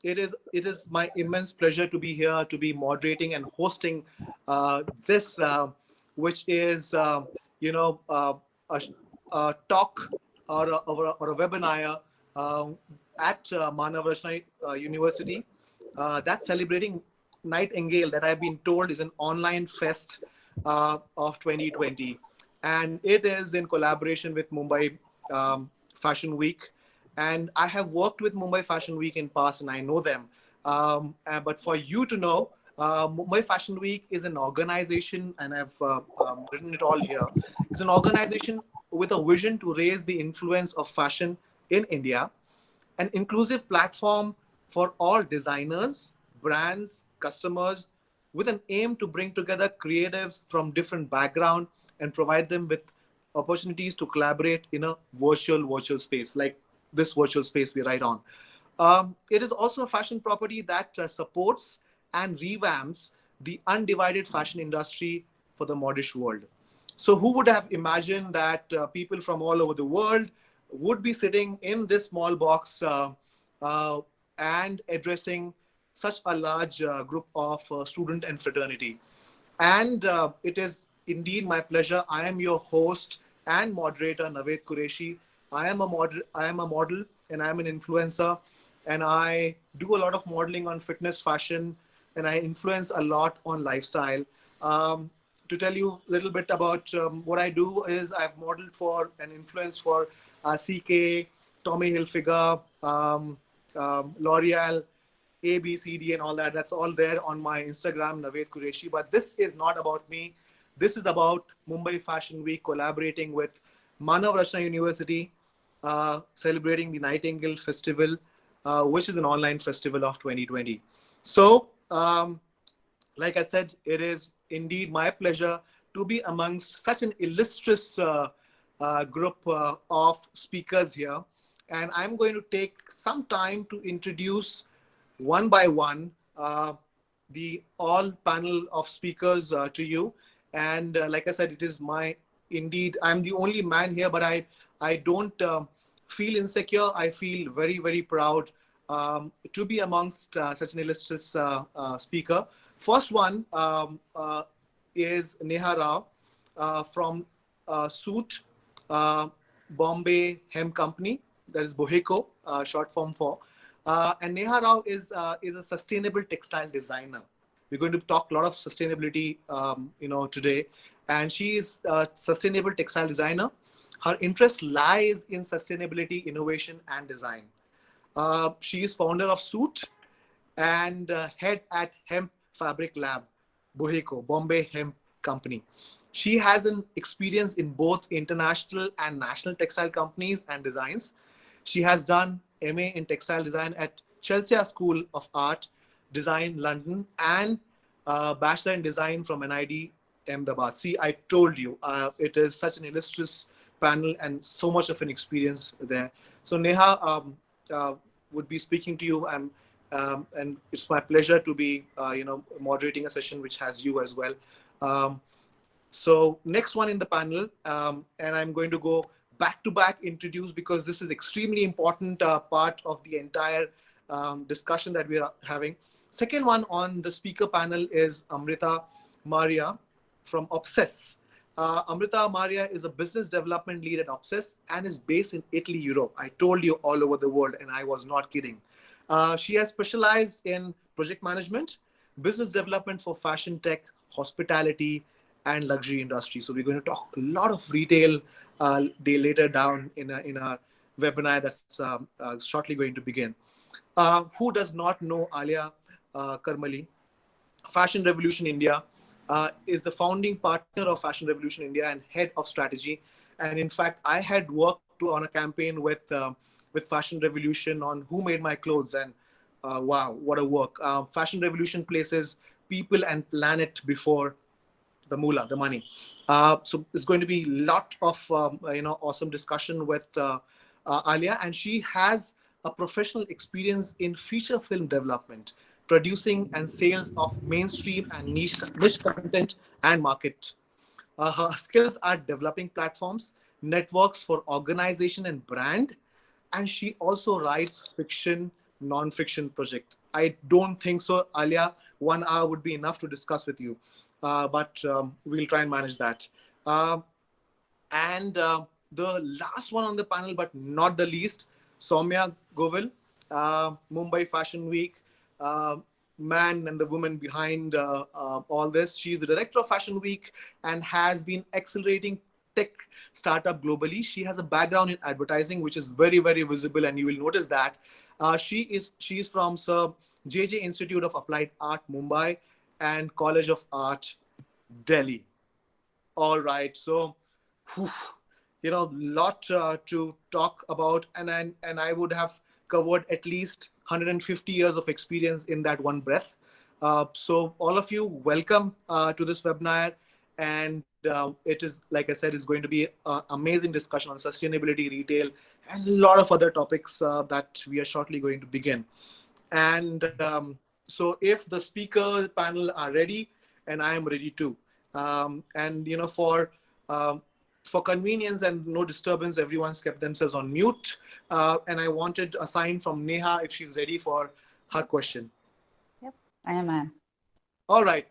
it is my immense pleasure to be here, to be moderating and hosting this, which is you know a, a talk or a webinar uh, at Manav Rachna University that's celebrating Nightingale, that I've been told is an online fest of 2020, and it is in collaboration with Mumbai Fashion Week. And I have worked with Mumbai Fashion Week in past, and I know them. But for you to know, Mumbai Fashion Week is an organization, and I've written it all here. It's an organization with a vision to raise the influence of fashion in India, an inclusive platform for all designers, brands, customers, with an aim to bring together creatives from different backgrounds and provide them with opportunities to collaborate in a virtual space like this virtual space we write on. It is also a fashion property that supports and revamps the undivided fashion industry for the modish world. So, who would have imagined that people from all over the world would be sitting in this small box uh, and addressing such a large group of student and fraternity? And it is indeed my pleasure. I am your host and moderator, Naved Qureshi. I am a model, and I am an influencer, and I do a lot of modeling on fitness, fashion, and I influence a lot on lifestyle. To tell you a little bit about what I do is I've modeled for and influenced for CK, Tommy Hilfiger, L'Oreal, A, B, C, D, and all that. That's all there on my Instagram, Naved Qureshi. But this is not about me. This is about Mumbai Fashion Week collaborating with Manav Rachna University, celebrating the Nightingale Festival, which is an online festival of 2020. So, like I said, it is indeed my pleasure to be amongst such an illustrious group of speakers here. And I'm going to take some time to introduce one by one the all panel of speakers to you. And like I said, it is my indeed, I'm the only man here, but I don't feel insecure. I feel very, very proud to be amongst such an illustrious speaker. First one is Neha Rao from Suit Bombay Hemp Company, that is BOHECO, short form for. And Neha Rao is a sustainable textile designer. We're going to talk a lot of sustainability, today. And she is a sustainable textile designer. Her interest lies in sustainability, innovation, and design. She is founder of Suit and head at Hemp Fabric Lab, BOHECO, Bombay Hemp Company. She has an experience in both international and national textile companies and designs. She has done MA in textile design at Chelsea School of Art, Design, London, and Bachelor in Design from NID Ahmedabad. See, I told you, it is such an illustrious panel and so much of an experience there. So Neha would be speaking to you, and it's my pleasure to be, moderating a session which has you as well. So next one in the panel, and I'm going to go back to back introduce because this is extremely important part of the entire discussion that we are having. Second one on the speaker panel is Amrita Maria from Obsess. Amrita Maria is a business development lead at Obsess and is based in Italy, Europe. I told you all over the world, and I was not kidding. She has specialized in project management, business development for fashion tech, hospitality, and luxury industry. So we're going to talk a lot of retail day later down in a webinar that's shortly going to begin. Who does not know Aliya Curmally? Fashion Revolution India is the founding partner of Fashion Revolution India and head of strategy. And in fact, I had worked on a campaign with Fashion Revolution on Who Made My Clothes, and wow, what a work! Fashion Revolution places people and planet before the moolah, the money. So it's going to be a lot of awesome discussion with Aliya, and she has a professional experience in feature film development, producing and sales of mainstream and niche content and market. Her skills are developing platforms, networks for organization and brand, and she also writes fiction, non-fiction project? I don't think so, Aliya. 1 hour would be enough to discuss with you, but we'll try and manage that. Uh, and the last one on the panel, but not the least, Saumya Govel, Mumbai Fashion Week, uh, man and the woman behind all this. She's the director of Fashion Week and has been accelerating tech startup globally. She has a background in advertising, which is very, very visible, and you will notice that. She is from Sir JJ Institute of Applied Art, Mumbai, and College of Art, Delhi. All right. So, whew, lot to talk about, and I would have covered at least 150 years of experience in that one breath. So, all of you, welcome to this webinar, and it is, like I said, it's going to be an amazing discussion on sustainability, retail, and a lot of other topics that we are shortly going to begin. And so, if the speaker panel are ready, and I am ready too. And um, for convenience and no disturbance, everyone's kept themselves on mute. And I wanted a sign from Neha if she's ready for her question. Yep, I am. All right.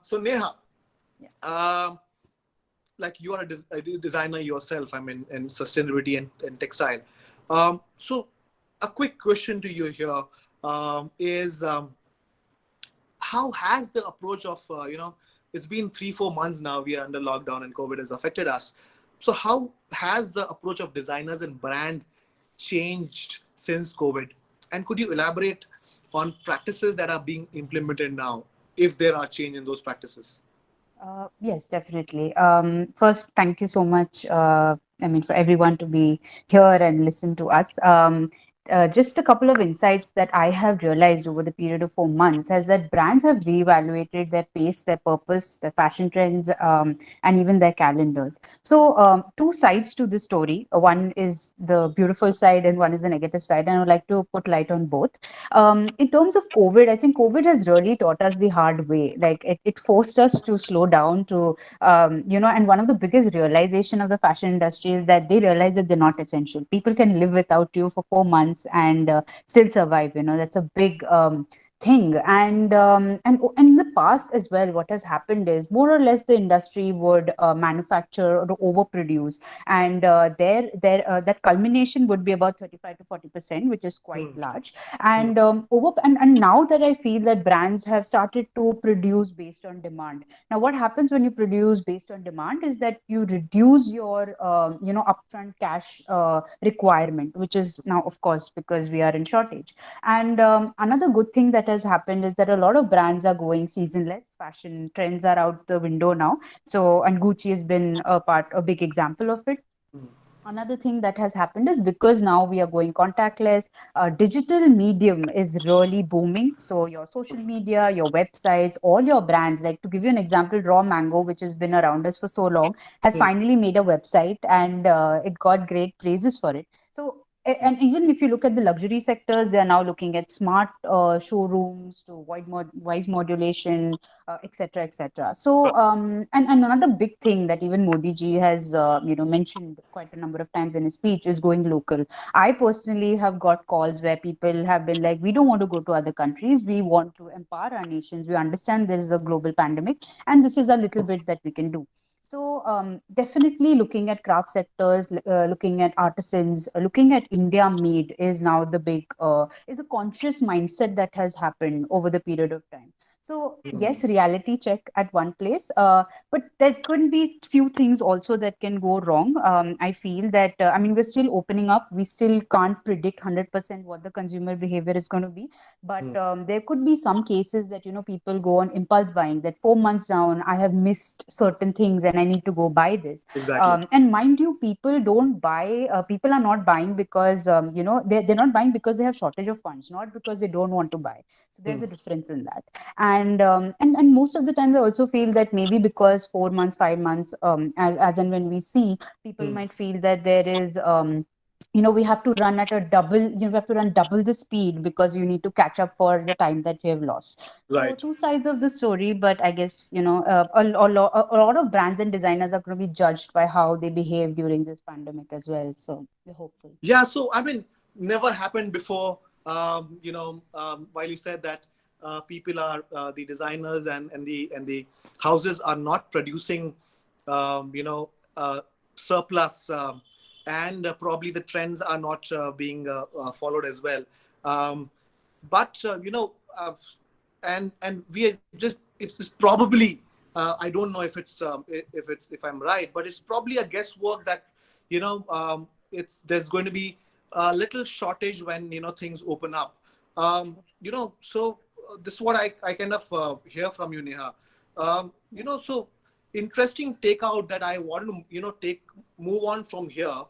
So Neha, Yeah. like you are a designer yourself, I mean, in sustainability and textile. So a quick question to you here is how has the approach of it's been 3-4 months now, we are under lockdown and COVID has affected us. So how has the approach of designers and brand changed since COVID, and could you elaborate on practices that are being implemented now, if there are change in those practices? Yes, definitely. First, thank you so much. I mean, for everyone to be here and listen to us. Just a couple of insights that I have realized over the period of 4 months is that brands have reevaluated their pace, their purpose, their fashion trends, and even their calendars. So, two sides to the story. One is the beautiful side, and one is the negative side. And I would like to put light on both. In terms of COVID, I think COVID has really taught us the hard way. Like it forced us to slow down, to and one of the biggest realization of the fashion industry is that they realize that they're not essential. People can live without you for 4 months and still survive. That's a big thing. And in the past as well, what has happened is more or less the industry would manufacture or overproduce, and their that culmination would be about 35 to 40%, which is quite Hmm. large. Hmm. And now that I feel that brands have started to produce based on demand. Now what happens when you produce based on demand is that you reduce your upfront cash requirement, which is now, of course, because we are in shortage. And another good thing that has happened is that a lot of brands are going seasonless. Fashion trends are out the window now. So, and Gucci has been a big example of it. Hmm. Another thing that has happened is because now we are going contactless, digital medium is really booming. So your social media, your websites, all your brands, like to give you an example, Raw Mango, which has been around us for so long, has Hmm. finally made a website, and it got great praises for it. So and even if you look at the luxury sectors, they are now looking at smart showrooms to voice modulation, etc., etc. So, and another big thing that even Modi ji has, mentioned quite a number of times in his speech is going local. I personally have got calls where people have been like, we don't want to go to other countries. We want to empower our nations. We understand there is a global pandemic, and this is a little bit that we can do. So definitely looking at craft sectors, looking at artisans, looking at India made is now the big is a conscious mindset that has happened over the period of time. So Hmm. yes, reality check at one place, but there could be few things also that can go wrong. I feel that I mean we're still opening up. We still can't predict 100% what the consumer behavior is going to be, but Hmm. there could be some cases that people go on impulse buying. That 4 months down, I have missed certain things and I need to go buy this. Exactly. And mind you, people don't buy. People are not buying because they're not buying because they have shortage of funds, not because they don't want to buy. So there's Hmm. a difference in that. And most of the times I also feel that maybe because 4 months, 5 months, as and when we see, people Hmm. might feel that there is we have to run at a double we have to run double the speed because you need to catch up for the time that we have lost. So Right. two sides of the story, but I guess a lot of brands and designers are going to be judged by how they behave during this pandemic as well, so we're hopeful. Yeah. So I mean, never happened before. while you said that people are the designers and the houses are not producing, surplus, and probably the trends are not being followed as well. Um, but and we are just it's probably I don't know if if I'm right, but it's probably a guesswork that it's there's going to be a little shortage when things open up. So this is what I kind of hear from you, Neha. So interesting takeout that I want to take move on from here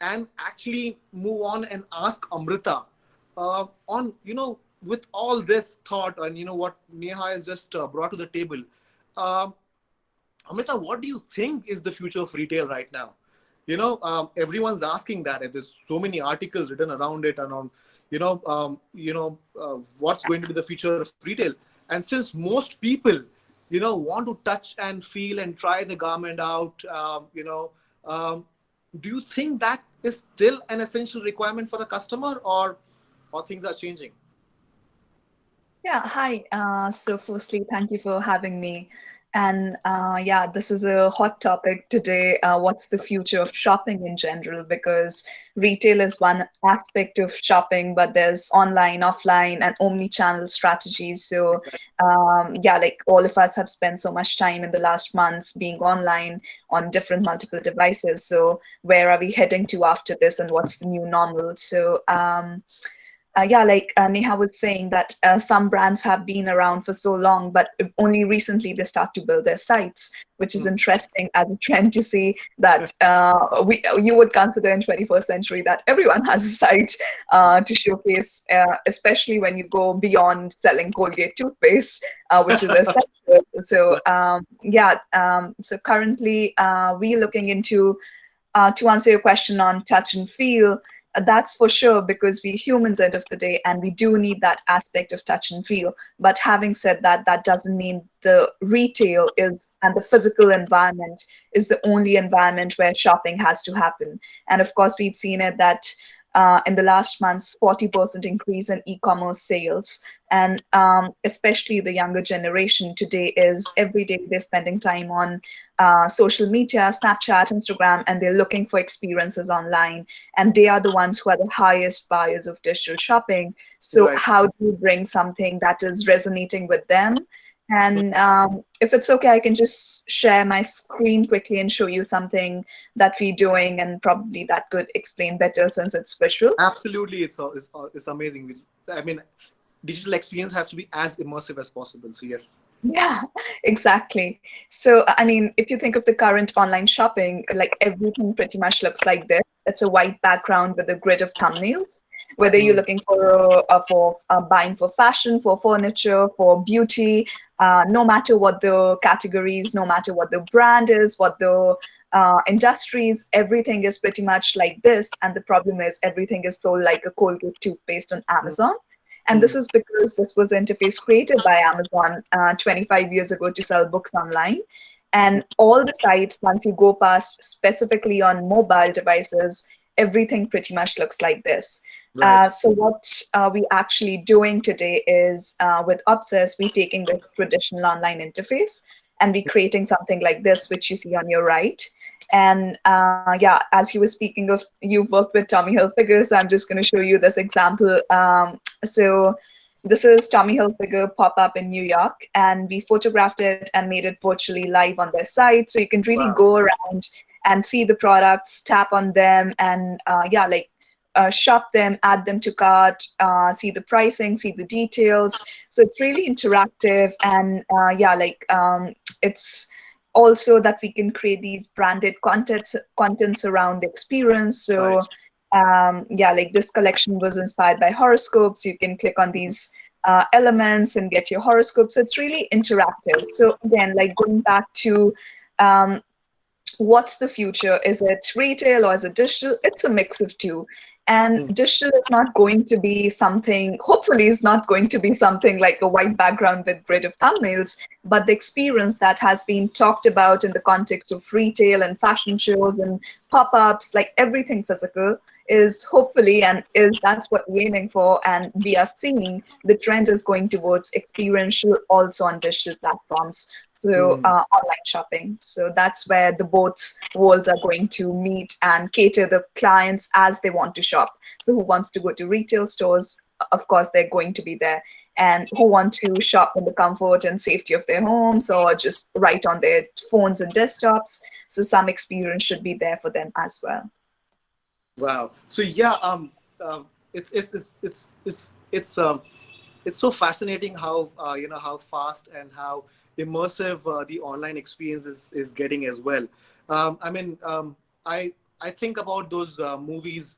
and actually move on and ask Amrita on with all this thought and what Neha has just brought to the table. Um, Amrita, what do you think is the future of retail right now? Everyone's asking that, and there's so many articles written around it and on, what's going to be the future of retail. And since most people, want to touch and feel and try the garment out, do you think that is still an essential requirement for a customer, or things are changing? Yeah, hi. So firstly, thank you for having me. And yeah, this is a hot topic today. What's the future of shopping in general? Because retail is one aspect of shopping, but there's online, offline, and omni-channel strategies. So yeah, like all of us have spent so much time in the last months being online on different multiple devices. So where are we heading to after this, and what's the new normal? So yeah, like Neha was saying that some brands have been around for so long, but only recently they start to build their sites, which is Mm. interesting as a trend to see that you would consider in 21st century that everyone has a site to showcase, especially when you go beyond selling Colgate toothpaste, which is essential. So yeah, so currently we're looking into to answer your question on touch and feel, that's for sure because we humans end of the day and we do need that aspect of touch and feel. But having said that, that doesn't mean the retail is and the physical environment is the only environment where shopping has to happen. And of course, we've seen it that in the last months, 40% increase in e-commerce sales. And especially the younger generation today is every day they're spending time on social media, Snapchat, Instagram, and they're looking for experiences online. And they are the ones who are the highest buyers of digital shopping. So Right. how do you bring something that is resonating with them? And if it's okay, I can just share my screen quickly and show you something that we're doing, and probably that could explain better since it's visual. Absolutely, it's amazing. I mean, digital experience has to be as immersive as possible. So yes. Yeah, exactly. So, I mean, if you think of the current online shopping, like everything pretty much looks like this. It's a white background with a grid of thumbnails. Whether you're Mm. looking for buying for fashion, for furniture, for beauty, no matter what the categories, no matter what the brand is, what the industries, everything is pretty much like this. And the problem is everything is sold like a Colgate toothpaste on Amazon. And this Mm. is because this was an interface created by Amazon 25 years ago to sell books online. And all the sites, once you go past specifically on mobile devices, everything pretty much looks like this. Right. So what we actually doing today is with Obsess, we're taking this traditional online interface and we're creating something like this, which you see on your right. And yeah, as you were speaking of, you've worked with Tommy Hilfiger, so I'm just going to show you this example. So this is Tommy Hilfiger pop-up in New York, and we photographed it and made it virtually live on their site. So you can really Wow. go around and see the products, tap on them, and yeah, like shop them, add them to cart, see the pricing, see the details. So it's really interactive, and yeah, like it's also that we can create these branded contents around the experience. Right. So yeah, like this collection was inspired by horoscopes. You can click on these elements and get your horoscope. So it's really interactive. So again, like going back to um, what's the future? Is it retail or is it digital? It's a mix of two. And digital is not going to be something, hopefully, is not going to be something like a white background with grid of thumbnails, but the experience that has been talked about in the context of retail and fashion shows and pop-ups, like everything physical, is hopefully, and is that's what we're aiming for, and we are seeing the trend is going towards experiential also on digital platforms. So online shopping. So that's where the both worlds are going to meet and cater the clients as they want to shop. So who wants to go to retail stores? Of course, they're going to be there. And who want to shop in the comfort and safety of their homes or just right on their phones and desktops. So some experience should be there for them as well. Wow. So yeah, it's so fascinating how how fast and how immersive the online experience is getting as well. I mean, I think about those movies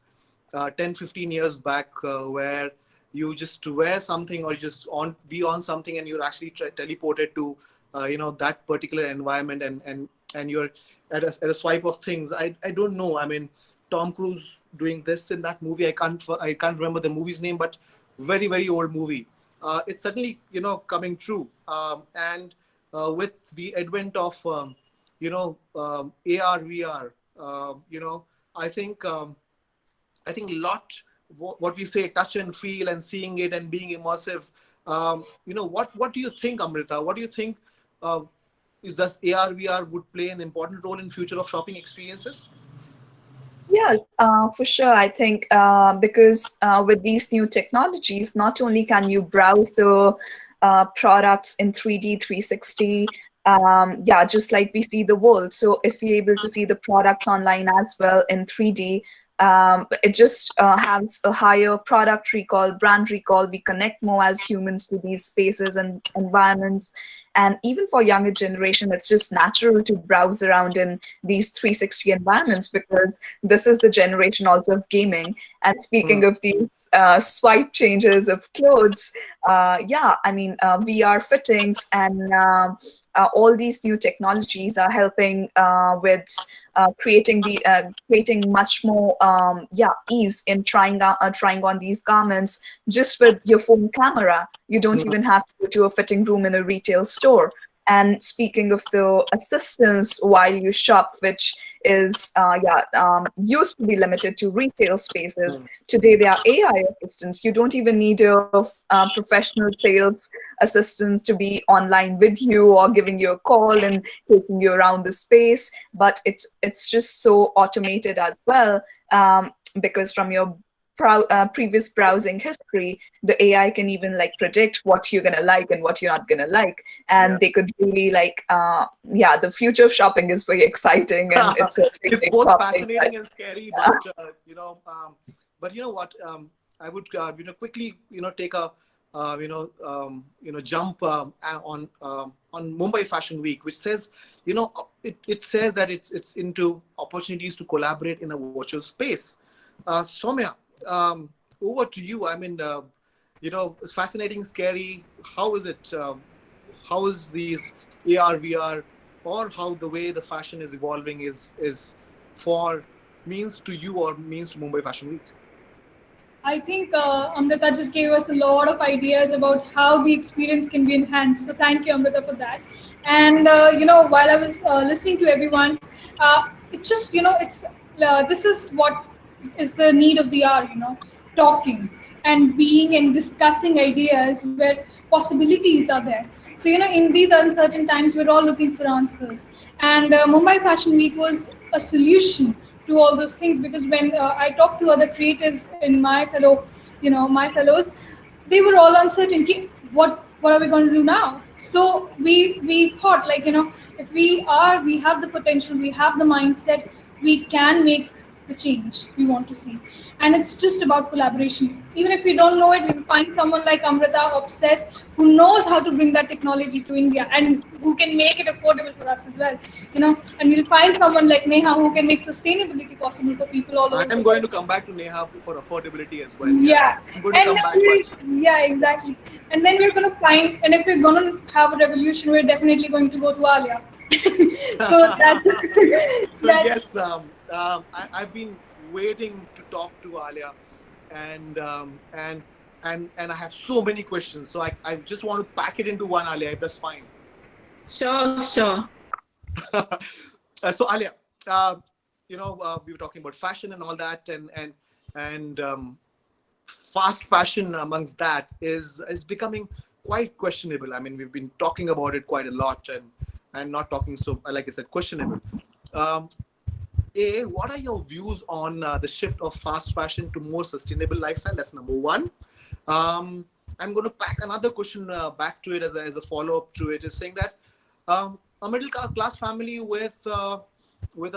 10-15 years back where you just wear something or just be on something and you're actually teleported to that particular environment and you're at a swipe of things. I don't know. I mean, Tom Cruise doing this in that movie. I can't remember the movie's name, but very old movie. It's certainly coming true. And with the advent of AR VR, I think what we say touch and feel and seeing it and being immersive. What do you think, Amrita? What do you think? Does AR VR would play an important role in future of shopping experiences? Yeah, for sure. I think because with these new technologies, not only can you browse the products in 3D, 360, just like we see the world. So if you're able to see the products online as well in 3D, it just has a higher product recall, brand recall. We connect more as humans to these spaces and environments. And even for younger generation, it's just natural to browse around in these 360 environments because this is the generation also of gaming. And speaking of these swipe changes of clothes, VR fittings and all these new technologies are helping with creating much more ease in trying on these garments just with your phone camera. You don't even have to go to a fitting room in a retail store. And speaking of the assistance while you shop, which is used to be limited to retail spaces, today there are AI assistants. You don't even need a professional sales assistants to be online with you or giving you a call and taking you around the space, but it's just so automated as well, because from your previous browsing history, the AI can even like predict what you're gonna like and what you're not gonna like, and they could really the future of shopping is very exciting, and it's it's both fascinating and scary, but you know what, I would quickly take a jump on Mumbai Fashion Week, which says it says that it's into opportunities to collaborate in a virtual space. Saumya, over to you. I mean, it's fascinating, scary. How is it? How is these AR, VR, or how the way the fashion is evolving is for means to you or means to Mumbai Fashion Week? I think Amrita just gave us a lot of ideas about how the experience can be enhanced. So thank you, Amrita, for that. And while I was listening to everyone, it just this is what is the need of the hour. Talking and being and discussing ideas where possibilities are there. So in these uncertain times, we're all looking for answers. And Mumbai Fashion Week was a solution to all those things, because when I talked to other creatives in my fellows, they were all uncertain. What are we going to do now? So we thought, if we have the potential, we have the mindset, we can make the change we want to see. And it's just about collaboration. Even if we don't know it, we'll find someone like Amrita, obsessed, who knows how to bring that technology to India and who can make it affordable for us as well. And we'll find someone like Neha who can make sustainability possible for people all over. I'm going to come back to Neha for affordability as well. Yeah. I'm going to come back. Yeah, exactly. And then we're going to find, and if we're going to have a revolution, we're definitely going to go to Aliya. So that's So that's yes, I've been waiting to talk to Aliya, and and I have so many questions. So I just want to pack it into one, Aliya, if that's fine. Sure, sure. So Aliya, uh, we were talking about fashion and all that, and fast fashion amongst that is becoming quite questionable. I mean, we've been talking about it quite a lot, and not talking so, like I said, questionable. Um, what are your views on the shift of fast fashion to more sustainable lifestyle? That's number one. Um, I'm going to pack another question back to it as a follow up to it. Is saying that a middle class family with a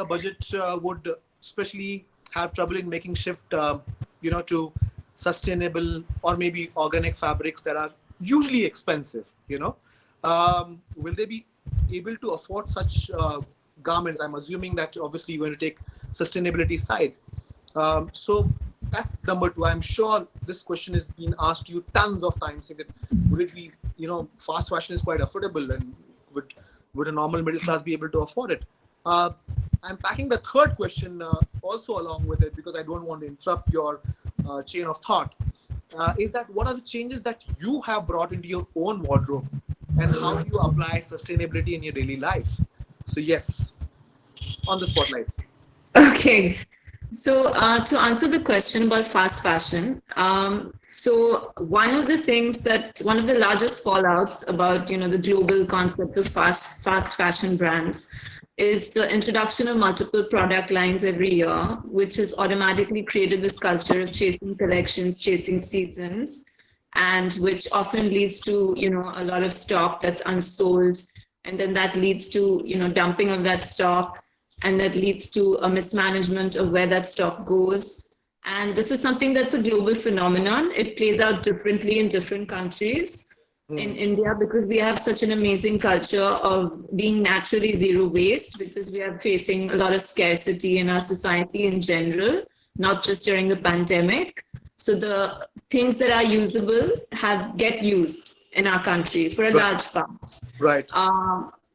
budget would especially have trouble in making shift, to sustainable or maybe organic fabrics that are usually expensive. Will they be able to afford such garments? I'm assuming that obviously you're going to take sustainability side. So that's number two. I'm sure this question has been asked you tons of times. Saying that would it be, fast fashion is quite affordable, and would a normal middle class be able to afford it? Uh, I'm packing the third question also along with it because I don't want to interrupt your chain of thought. Is that what are the changes that you have brought into your own wardrobe, and how do you apply sustainability in your daily life? So yes, on the spotlight. Okay. So to answer the question about fast fashion, so one of the largest fallouts about the global concept of fast fashion brands is the introduction of multiple product lines every year, which has automatically created this culture of chasing collections, chasing seasons, and which often leads to a lot of stock that's unsold, and then that leads to dumping of that stock, and that leads to a mismanagement of where that stock goes. And this is something that's a global phenomenon. It plays out differently in different countries. In India, because we have such an amazing culture of being naturally zero waste, because we are facing a lot of scarcity in our society in general, not just during the pandemic. So the things that are usable get used in our country for a large part. Right.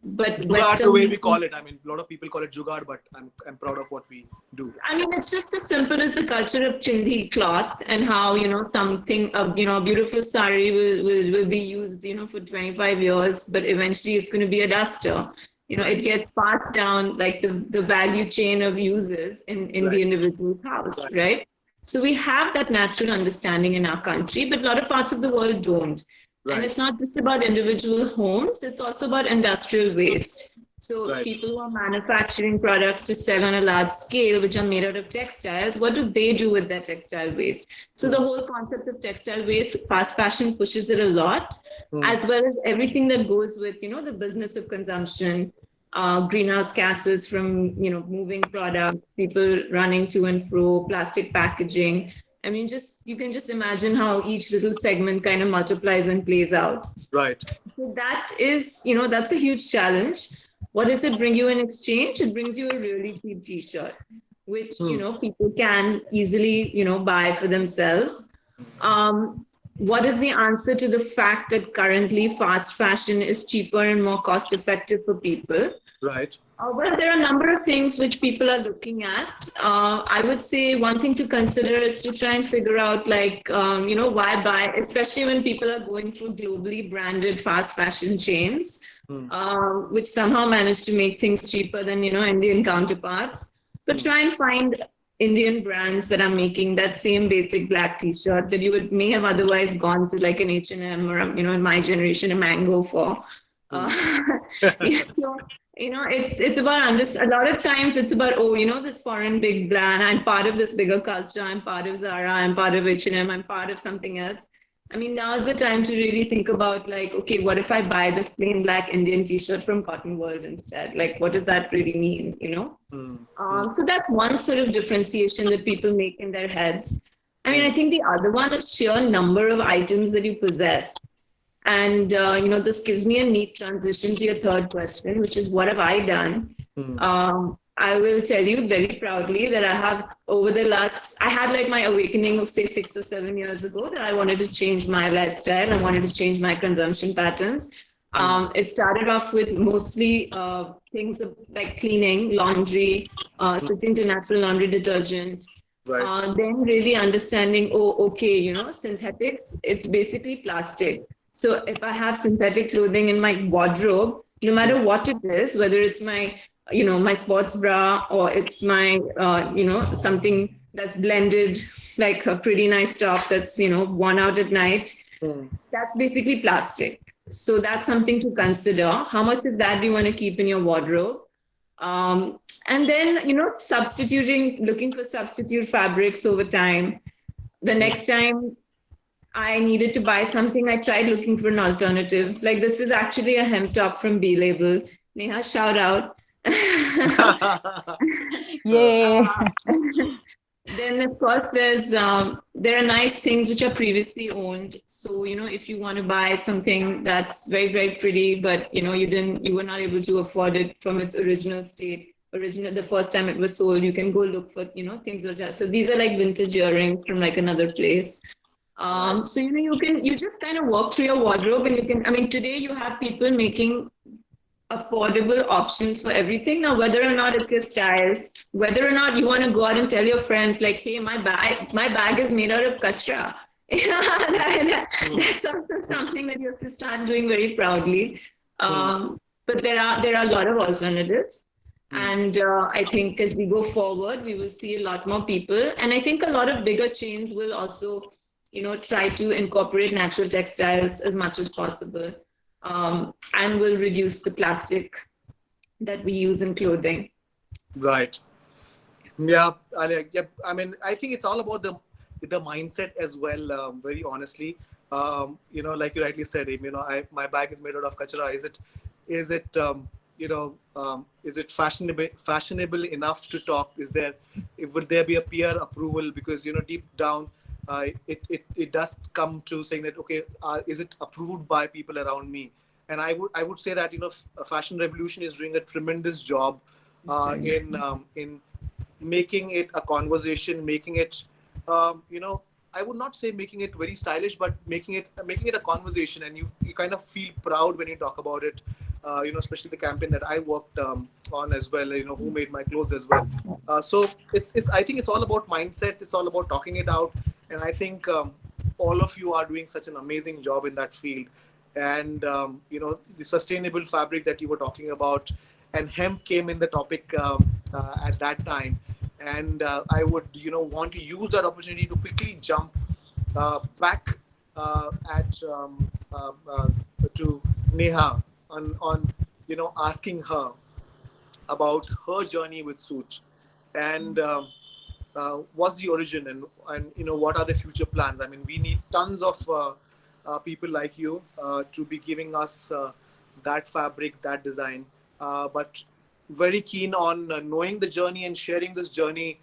But Jugaad, the way we call it. I mean, a lot of people call it jugaad, but I'm proud of what we do. I mean, it's just as simple as the culture of chindi cloth, and how something, a beautiful sari will be used for 25 years, but eventually it's going to be a duster. It gets passed down like the value chain of uses in the individual's house, right? So we have that natural understanding in our country, but a lot of parts of the world don't. Right. And it's not just about individual homes, it's also about industrial waste. So people who are manufacturing products to sell on a large scale, which are made out of textiles, what do they do with that textile waste? So the whole concept of textile waste, fast fashion pushes it a lot, as well as everything that goes with, the business of consumption, greenhouse gases from, moving products, people running to and fro, plastic packaging. I mean, you can just imagine how each little segment kind of multiplies and plays out. Right. So that is, that's a huge challenge. What does it bring you in exchange? It brings you a really cheap t-shirt, which, people can easily, buy for themselves. What is the answer to the fact that currently fast fashion is cheaper and more cost effective for people? Right. Well, there are a number of things which people are looking at. I would say one thing to consider is to try and figure out, why buy, especially when people are going through globally branded fast fashion chains, which somehow manage to make things cheaper than, Indian counterparts. But try and find Indian brands that are making that same basic black t-shirt that you may have otherwise gone to like an H&M or, in my generation, a Mango for. So, it's about a lot of times it's about, this foreign big brand, I'm part of this bigger culture, I'm part of Zara, I'm part of H&M, I'm part of something else. I mean, now's the time to really think about okay, what if I buy this plain black Indian t-shirt from Cotton World instead? Like, what does that really mean, So that's one sort of differentiation that people make in their heads. I mean, I think the other one is sheer number of items that you possess. And, this gives me a neat transition to your third question, which is what have I done? I will tell you very proudly that I have I had like my awakening of say 6 or 7 years ago that I wanted to change my lifestyle. I wanted to change my consumption patterns. It started off with mostly things like cleaning, laundry, switching to natural laundry detergent. Right. Then really understanding, oh, okay, synthetics, it's basically plastic. So if I have synthetic clothing in my wardrobe, no matter what it is, whether it's my sports bra or it's my, something that's blended, like a pretty nice top that's, worn out at night, that's basically plastic. So that's something to consider. How much of that do you want to keep in your wardrobe? And then, looking for substitute fabrics over time. The next time I needed to buy something, I tried looking for an alternative. Like this is actually a hemp top from B Label. Neha, shout out. Yay. Then of course there are nice things which are previously owned. So if you want to buy something that's very very pretty, but you were not able to afford it from its original state, the first time it was sold, you can go look for things like that. So these are like vintage earrings from like another place. So you just kind of walk through your wardrobe and you can. I mean, today you have people making affordable options for everything. Now, whether or not it's your style, whether or not you want to go out and tell your friends, like, hey, my bag is made out of kachra. That's also something that you have to start doing very proudly. But there are a lot of alternatives. And I think as we go forward, we will see a lot more people. And I think a lot of bigger chains will also, try to incorporate natural textiles as much as possible. And will reduce the plastic that we use in clothing. Right. Yeah, Aliya, yeah. I mean, I think it's all about the mindset as well. Very honestly, like you rightly said, my bag is made out of kachra. Is it fashionable enough to talk? Would there be a peer approval? Because deep down, it does come to saying that, okay, is it approved by people around me? And I would say that Fashion Revolution is doing a tremendous job in making it a conversation, making it I would not say making it very stylish, but making it a conversation, and you kind of feel proud when you talk about it. Especially the campaign that I worked on as well. Who made my clothes as well. So it's I think it's all about mindset. It's all about talking it out, and I think all of you are doing such an amazing job in that field. And the sustainable fabric that you were talking about, and hemp came in the topic at that time. And I would want to use that opportunity to quickly jump back to Neha on asking her about her journey with Suit, and what's the origin, and what are the future plans. I mean, we need tons of people like you to be giving us that fabric, that design, but very keen on knowing the journey and sharing this journey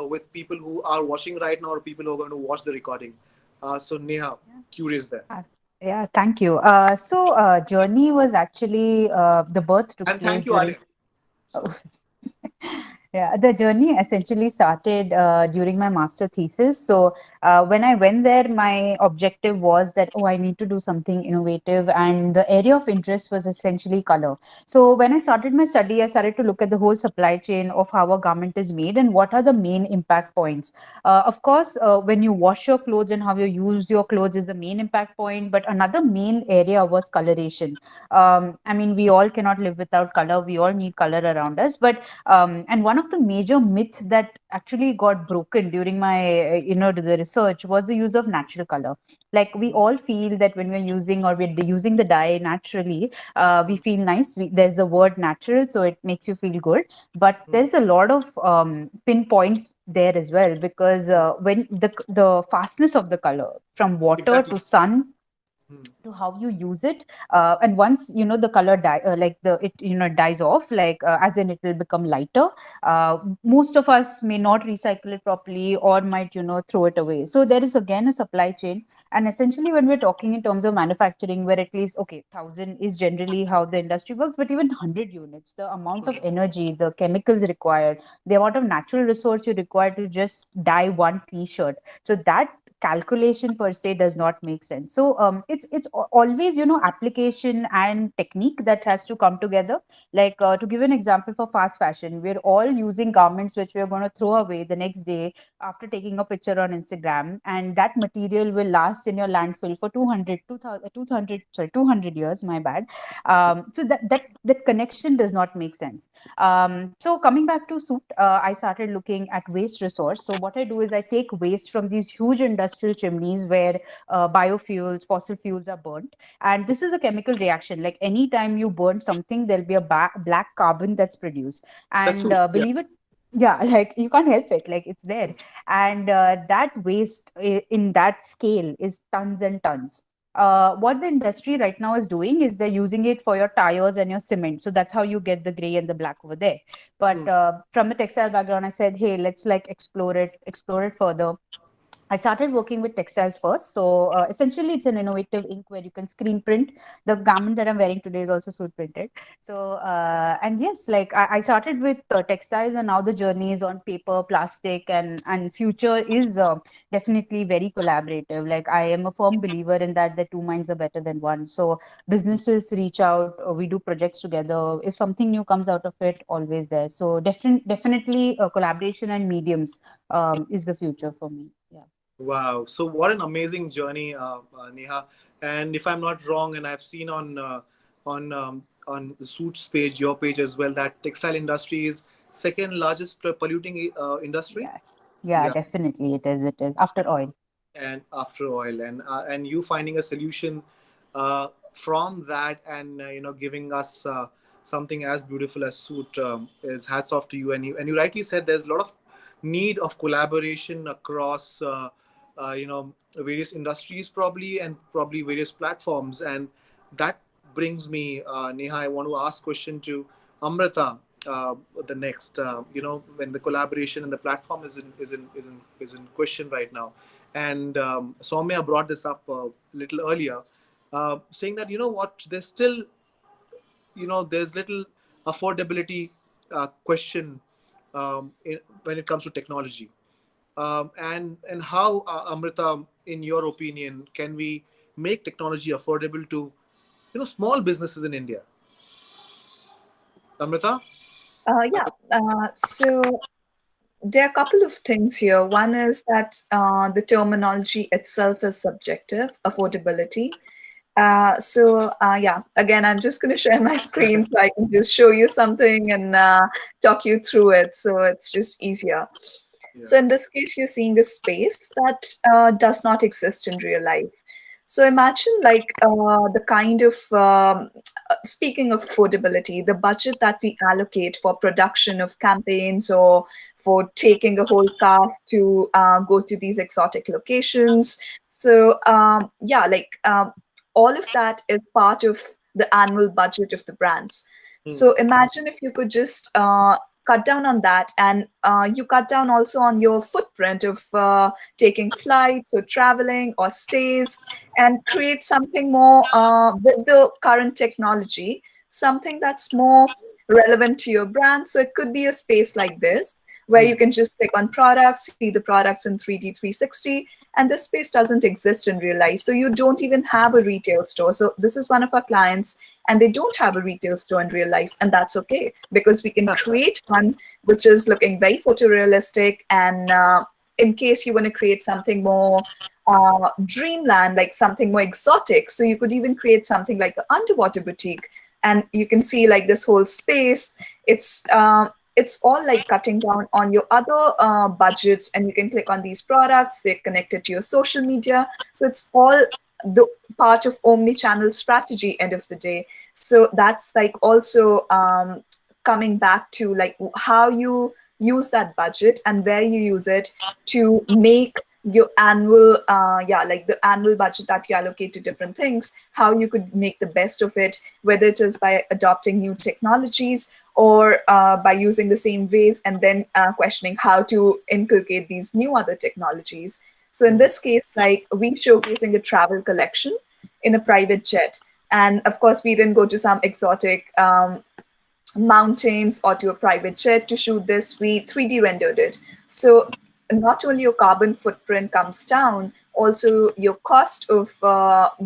with people who are watching right now or people who are going to watch the recording. So Neha, curious there. Yeah, thank you. Journey was actually the birth took And place thank you, during. Aliya. Yeah, the journey essentially started during my master thesis. So when I went there, my objective was that, oh, I need to do something innovative. And the area of interest was essentially color. So when I started my study, I started to look at the whole supply chain of how a garment is made and what are the main impact points. Of course, when you wash your clothes and how you use your clothes is the main impact point. But another main area was coloration. I mean, we all cannot live without color. We all need color around us. But and one of the major myths that actually got broken during my the research was the use of natural color. Like we all feel that when we're using or we're using the dye naturally, we feel nice. There's the word natural, so it makes you feel good. But there's a lot of pinpoints there as well, because when the fastness of the color from water Exactly. to sun to how you use it, and once the color dies off, like as in it will become lighter, most of us may not recycle it properly or might throw it away. So there is again a supply chain, and essentially when we're talking in terms of manufacturing, where at least 1,000 is generally how the industry works, but even 100 units, the amount of energy, the chemicals required, the amount of natural resource you require to just dye one t-shirt, so that calculation per se does not make sense. So it's always, application and technique that has to come together. Like, to give an example, for fast fashion, we're all using garments which we're going to throw away the next day after taking a picture on Instagram, and that material will last in your landfill for 200 years, my bad. So that connection does not make sense. So coming back to suit, I started looking at waste resource. So what I do is I take waste from these huge industrial chimneys where biofuels, fossil fuels are burnt, and this is a chemical reaction. Like, anytime you burn something, there'll be a black carbon that's produced, That's and true. Yeah. believe it, yeah, like, you can't help it, like, it's there. And that waste in that scale is tons and tons. What the industry right now is doing is they're using it for your tires and your cement, so that's how you get the gray and the black over there. But Hmm. from the textile background, I said, hey, let's like explore it further. I started working with textiles first. So essentially, it's an innovative ink where you can screen print. The garment that I'm wearing today is also suit printed. So, and yes, like, I started with textiles, and now the journey is on paper, plastic, and future is definitely very collaborative. Like, I am a firm believer in that the two minds are better than one. So businesses reach out, we do projects together. If something new comes out of it, always there. So definitely collaboration and mediums is the future for me. Yeah. Wow. So what an amazing journey, Neha. And if I'm not wrong, and I've seen on the Suits page, your page as well, that textile industry is second largest polluting industry. Yes. Yeah, Yeah, definitely it is. It is after oil. and after oil, and you finding a solution from that, and giving us something as beautiful as suit, is hats off to you. And you rightly said there's a lot of need of collaboration across various industries, probably, and probably various platforms. And that brings me, Neha, I want to ask question to Amrita. The next, when the collaboration and the platform is in question right now, and Saumya brought this up a little earlier, saying that, what, there's still, there's little affordability question, when it comes to technology, and how, Amrita, in your opinion, can we make technology affordable to small businesses in India? Amrita? Yeah. So there are a couple of things here. One is that the terminology itself is subjective, affordability. Yeah, again, I'm just going to share my screen so I can just show you something and talk you through it. So it's just easier. Yeah. So in this case, you're seeing a space that does not exist in real life. So imagine like the kind of, speaking of affordability, the budget that we allocate for production of campaigns or for taking a whole cast to go to these exotic locations. So yeah, like all of that is part of the annual budget of the brands. Hmm. So imagine if you could just cut down on that, and you cut down also on your footprint of taking flights or traveling or stays, and create something more with the current technology, something that's more relevant to your brand. So it could be a space like this where Hmm. you can just click on products, see the products in 3D 360, and this space doesn't exist in real life. So you don't even have a retail store. So this is one of our clients, and they don't have a retail store in real life, and that's okay, because we can create one which is looking very photorealistic. And in case you want to create something more dreamland, like something more exotic, so you could even create something like an underwater boutique, and you can see like this whole space. It's all like cutting down on your other budgets, and you can click on these products, they're connected to your social media. So it's all the part of omni-channel strategy end of the day. So that's like also coming back to like how you use that budget and where you use it to make your annual like the annual budget that you allocate to different things, how you could make the best of it, whether it is by adopting new technologies or by using the same ways, and then questioning how to inculcate these new other technologies. So in this case, like we showcasing a travel collection in a private jet. And of course, we didn't go to some exotic mountains or to a private jet to shoot this. We 3D rendered it. So not only your carbon footprint comes down, Also, your cost of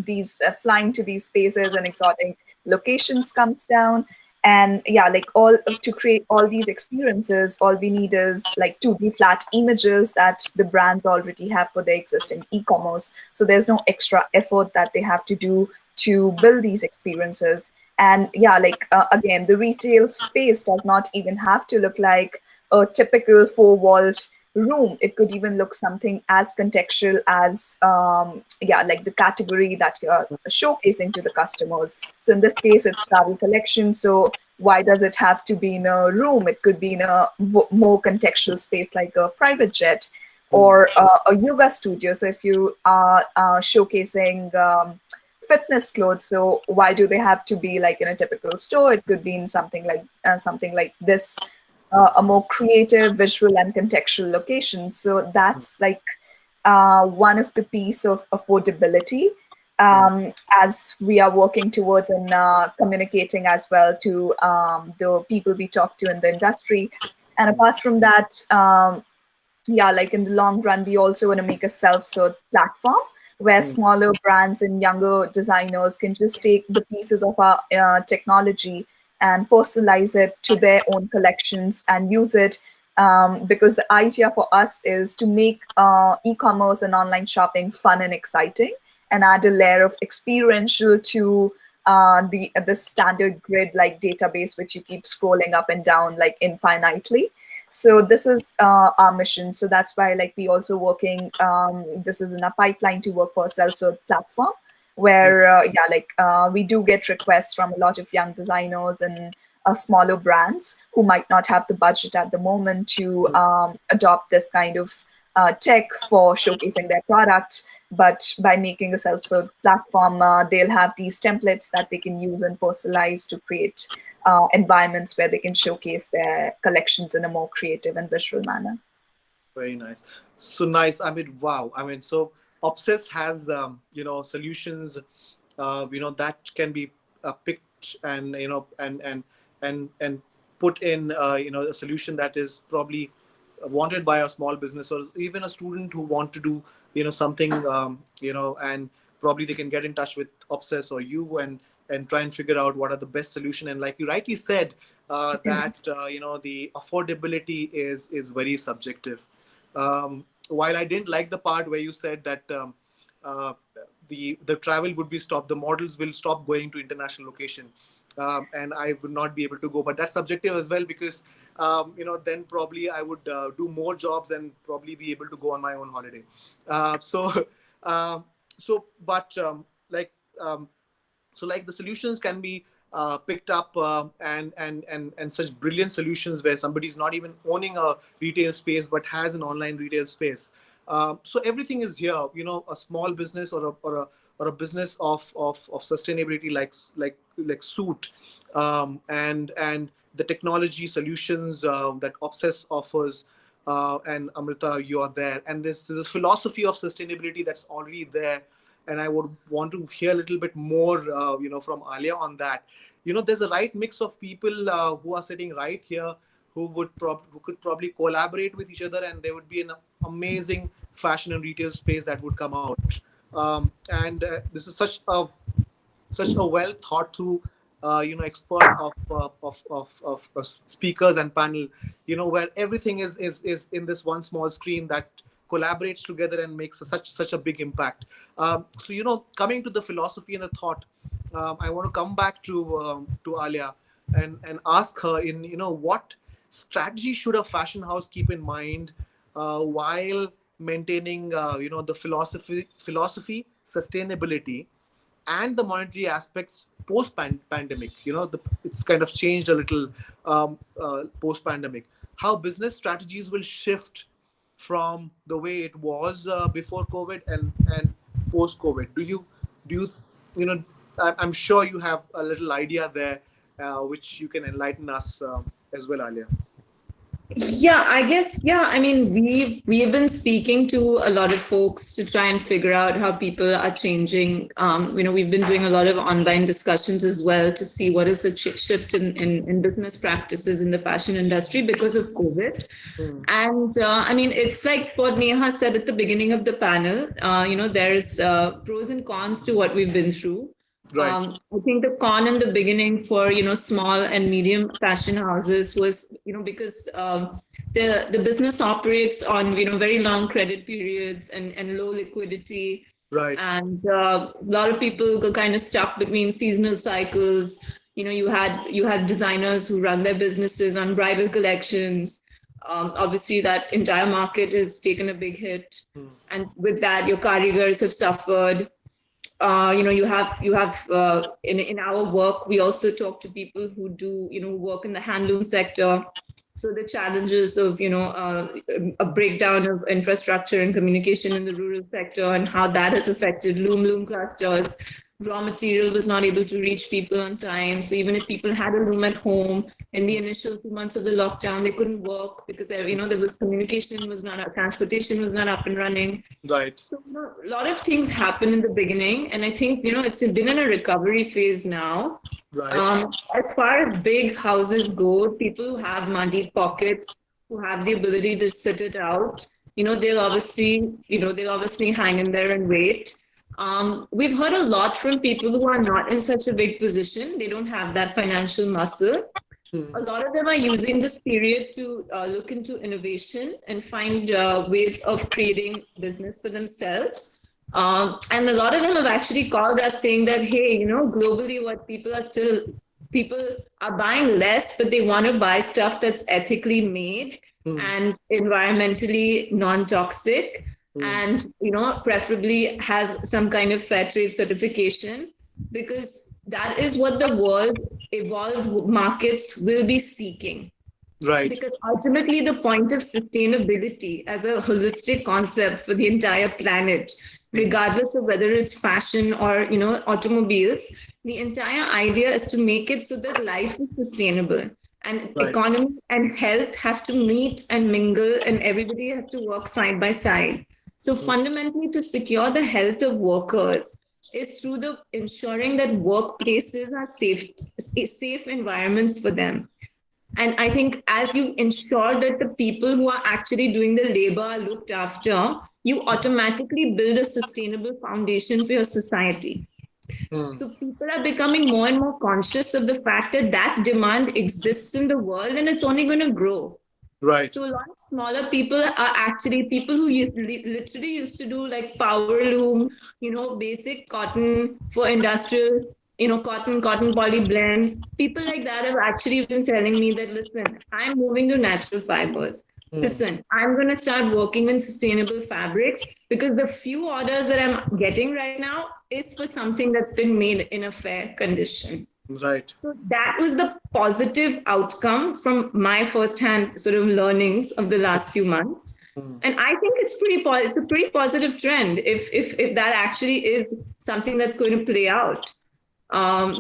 these flying to these spaces and exotic locations comes down. And yeah, like all to create all these experiences, all we need is like 2D flat images that the brands already have for their existing e-commerce. So there's no extra effort that they have to do to build these experiences. And yeah, like again, the retail space does not even have to look like a typical four-walled room. It could even look something as contextual as yeah, like the category that you're showcasing to the customers. So in this case, it's travel collection. So why does it have to be in a room? It could be in a more contextual space like a private jet or a yoga studio. So if you are showcasing fitness clothes, so why do they have to be like in a typical store? It could be in something like this, a more creative, visual, and contextual location. So that's like one of the piece of affordability as we are working towards and communicating as well to the people we talk to in the industry. And apart from that, yeah, like in the long run, we also want to make a self-serve platform where smaller brands and younger designers can just take the pieces of our technology and personalize it to their own collections and use it. Because the idea for us is to make e-commerce and online shopping fun and exciting, and add a layer of experiential to the standard grid like database, which you keep scrolling up and down like infinitely. So this is our mission. So that's why like we also working, this is in a pipeline to work for a self-serve platform where yeah, like we do get requests from a lot of young designers and smaller brands who might not have the budget at the moment to adopt this kind of tech for showcasing their products. But by making a self-serve platform, they'll have these templates that they can use and personalize to create environments where they can showcase their collections in a more creative and visual manner. Very nice. So nice. I mean, wow. I mean, so Obsess has, you know, solutions, you know, that can be picked and, you know, and put in, you know, a solution that is probably wanted by a small business or even a student who want to do, you know, something, you know, and probably they can get in touch with Obsess or you and try and figure out what are the best solution. And like you rightly said, that you know, the affordability is very subjective. While I didn't like the part where you said that the travel would be stopped, the models will stop going to international location, and I would not be able to go. But that's subjective as well, because you know, then probably I would do more jobs and probably be able to go on my own holiday. But like so like the solutions can be picked up, and such brilliant solutions where somebody's not even owning a retail space but has an online retail space. So everything is here. You know, a small business or a business of sustainability like Suit, and the technology solutions that Obsess offers. And Amrita, you are there, and there's philosophy of sustainability that's already there. And I would want to hear a little bit more, you know, from Aliya on that. You know, there's a right mix of people who are sitting right here who could probably collaborate with each other, and there would be an amazing fashion and retail space that would come out. And this is such a well thought through, you know, expert of speakers and panel, you know, where everything is in this one small screen that collaborates together and makes such a big impact. So, you know, coming to the philosophy and the thought, I want to come back to Aliya and ask her, in, you know, what strategy should a fashion house keep in mind while maintaining, you know, the philosophy, sustainability, and the monetary aspects post pandemic. You know, it's kind of changed a little post pandemic. How business strategies will shift from the way it was before COVID and post COVID. Do you you know? I'm sure you have a little idea there, which you can enlighten us as well, Aliya. Yeah, I guess, yeah. I mean, we've been speaking to a lot of folks to try and figure out how people are changing. We've been doing a lot of online discussions as well to see what is the shift in business practices in the fashion industry because of COVID. Hmm. And I mean, it's like what Neha said at the beginning of the panel. There's pros and cons to what we've been through. Right. I think the con in the beginning for small and medium fashion houses was because the business operates on very long credit periods and low liquidity, Right. and a lot of people go kind of stuck between seasonal cycles. You had designers who run their businesses on bridal collections. Obviously, that entire market has taken a big hit, Hmm. and with that, your karigars have suffered. You have in our work, we also talk to people who do work in the handloom sector. So the challenges of a breakdown of infrastructure and communication in the rural sector and how that has affected loom clusters. Raw material was not able to reach people on time. So even if people had a loom at home, in the initial 2 months of the lockdown, they couldn't work because there was communication was not, transportation was not up and running. Right. So a lot of things happen in the beginning, and I think it's been in a recovery phase now. Right. As far as big houses go, people who have money pockets, who have the ability to sit it out, they'll obviously hang in there and wait. We've heard a lot from people who are not in such a big position. They don't have that financial muscle. Hmm. A lot of them are using this period to look into innovation and find ways of creating business for themselves. And a lot of them have actually called us saying that, hey, globally, people are buying less, but they want to buy stuff that's ethically made Hmm. and environmentally non-toxic, Hmm. and preferably has some kind of fair trade certification, because that is what the world evolved markets will be seeking. Right. Because ultimately, the point of sustainability as a holistic concept for the entire planet, Hmm. regardless of whether it's fashion or automobiles, the entire idea is to make it so that life is sustainable, and Right. economy and health have to meet and mingle, and everybody has to work side by side. So Hmm. fundamentally, to secure the health of workers is through the ensuring that workplaces are safe environments for them. And I think as you ensure that the people who are actually doing the labor are looked after, you automatically build a sustainable foundation for your society. Hmm. So people are becoming more and more conscious of the fact that that demand exists in the world and it's only going to grow. Right. So a lot of smaller people are actually people who literally used to do like power loom, basic cotton for industrial, cotton poly blends. People like that have actually been telling me that, listen, I'm moving to natural fibers. Hmm. Listen, I'm going to start working in sustainable fabrics because the few orders that I'm getting right now is for something that's been made in a fair condition. Right. So that was the positive outcome from my first-hand sort of learnings of the last few months. Hmm. And I think it's a pretty positive trend if that actually is something that's going to play out.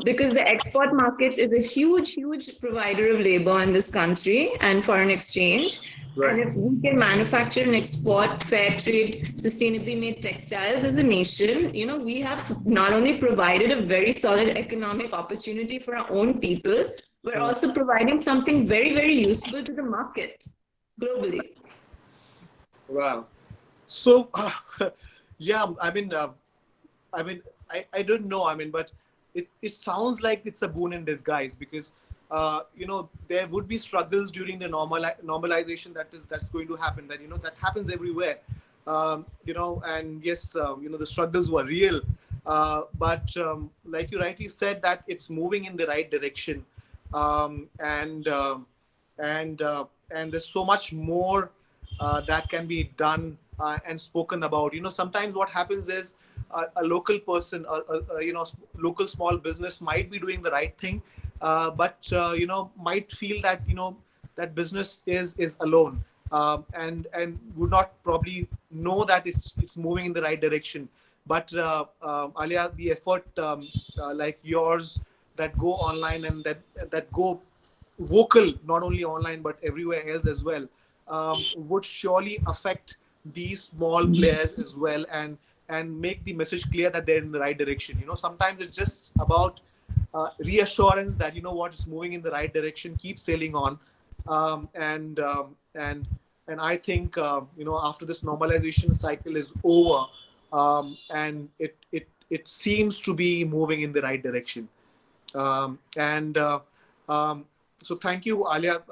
Because the export market is a huge provider of labor in this country and foreign exchange. And Right. if we can manufacture and export fair trade, sustainably made textiles as a nation, we have not only provided a very solid economic opportunity for our own people, we're Hmm. also providing something very, very useful to the market globally. Wow. So, yeah, I mean, I don't know. I mean, but it sounds like it's a boon in disguise because, there would be struggles during the normalization that's going to happen. That that happens everywhere. And yes, the struggles were real. But like you rightly said, that it's moving in the right direction, um, and um and there's so much more that can be done and spoken about. Sometimes what happens is a local person, local small business might be doing the right thing, but might feel that that business is alone, and would not probably know that it's moving in the right direction. But Aliya, the effort like yours that go online and that go vocal, not only online but everywhere else as well, would surely affect these small players as well, and make the message clear that they're in the right direction. Sometimes it's just about reassurance that what, it's moving in the right direction, keep sailing on. And I think after this normalization cycle is over, and it seems to be moving in the right direction. And So thank you, Aliya,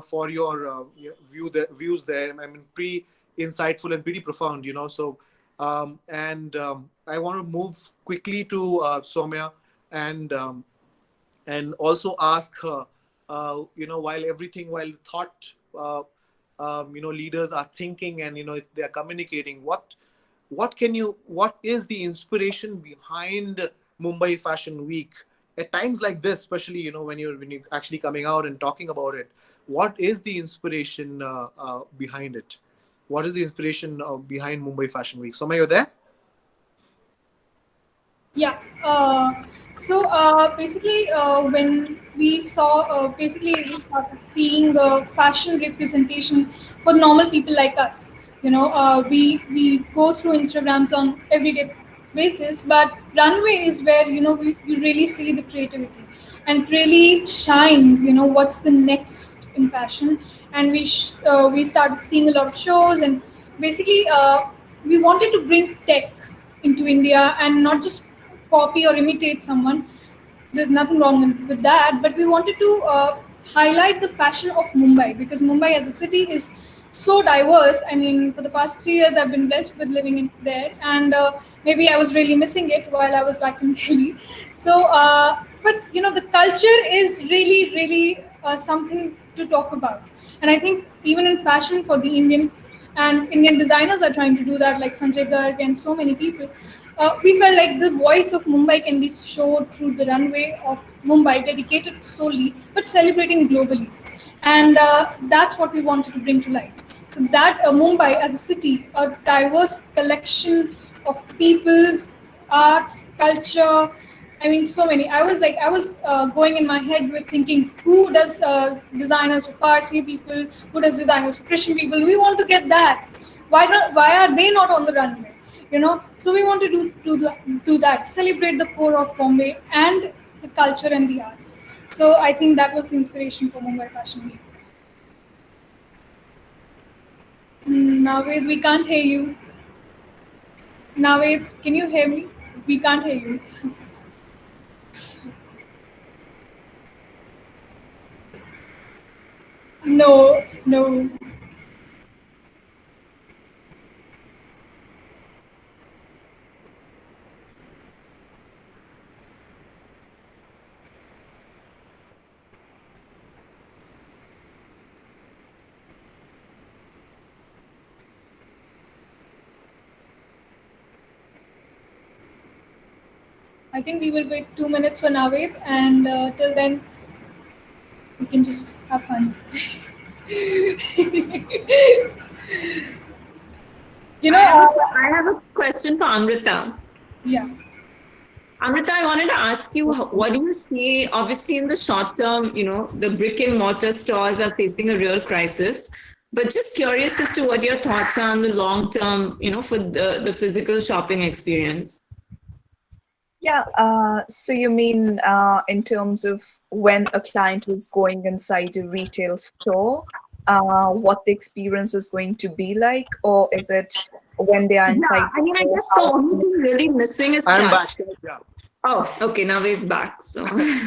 for your views there. I mean, pretty insightful and pretty profound. So I want to move quickly to Saumya, and also ask her, while thought leaders are thinking, and they are communicating, what is the inspiration behind Mumbai Fashion Week at times like this, especially when you're actually coming out and talking about it? What is the inspiration behind it? What is the inspiration behind Mumbai Fashion Week? Somaya, you're there? Yeah. Basically, when we saw, basically, we started seeing fashion representation for normal people like us. We go through Instagrams on everyday basis, but runway is where we really see the creativity and it really shines. What's the next in fashion, and we started seeing a lot of shows, and basically, we wanted to bring tech into India and not just copy or imitate someone. There's nothing wrong with that, but we wanted to highlight the fashion of Mumbai, because Mumbai as a city is so diverse. I mean, for the past 3 years, I've been blessed with living in there, and maybe I was really missing it while I was back in Delhi. But the culture is really, really something to talk about, and I think even in fashion for the Indian and Indian designers are trying to do that, like Sanjay Garg and so many people. We felt like the voice of Mumbai can be showed through the runway of Mumbai, dedicated solely, but celebrating globally. And that's what we wanted to bring to life. So that Mumbai as a city, a diverse collection of people, arts, culture. I mean, so many. I was going in my head with thinking, who does designers for Parsi people? Who does designers for Christian people? We want to get that. Why not? Why are they not on the runway? So we want to do that, celebrate the core of Bombay and the culture and the arts. So I think that was the inspiration for Mumbai Fashion Week. Naved, we can't hear you. Naved, can you hear me? We can't hear you. No, no. I think we will wait 2 minutes for Naved, and till then, we can just have fun. I have a question for Amrita. Yeah. Amrita, I wanted to ask you, what do you see? Obviously, in the short term, the brick and mortar stores are facing a real crisis. But just curious as to what your thoughts are on the long term, for the physical shopping experience. Yeah, so you mean in terms of when a client is going inside a retail store, what the experience is going to be like, or is it when they are inside? Yeah, I mean, I guess the only thing really missing is I'm touch. back. Yeah. Oh, okay, now he's back. So